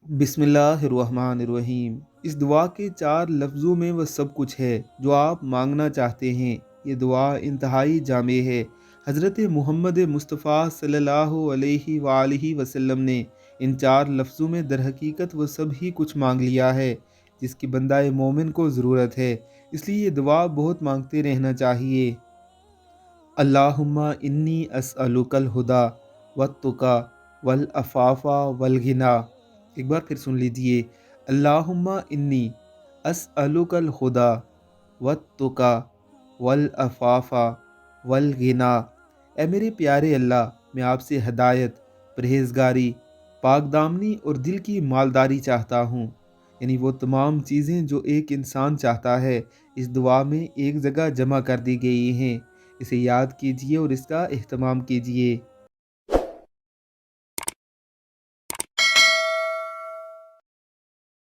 बिस्मिल्लाहिर्रहमानिर्रहीम। इस दुआ के 4 लफ्ज़ों में वह सब कुछ है जो आप मांगना चाहते हैं। ये दुआ इंतहाई जामे है। हज़रत मुहम्मद मुस्तफ़ा सल्लल्लाहु अलैहि वालैहि वसल्लम ने इन 4 लफ्ज़ों में दरहकीकत वह सब ही कुछ मांग लिया है जिसकी बंदा मोमिन को ज़रूरत है। इसलिए ये दुआ बहुत मांगते रहना चाहिए। अल्लाहुम्मा इन्नी अस्अलुकल हुदा वत्तुका वल अफ़ाफ़ा वल गिना। एक बार फिर सुन लीजिए। अल्लाहुम्मा इन्नी अस्अलुकल हुदा वत्तुका वल अफ़ाफ़ा वल गिना। ए मेरे प्यारे अल्लाह, मैं आपसे हदायत, परहेज़गारी, पाकदामनी और दिल की मालदारी चाहता हूँ, यानी वो तमाम चीज़ें जो एक इंसान चाहता है इस दुआ में एक जगह जमा कर दी गई हैं। इसे याद कीजिए और इसका एहतमाम कीजिए।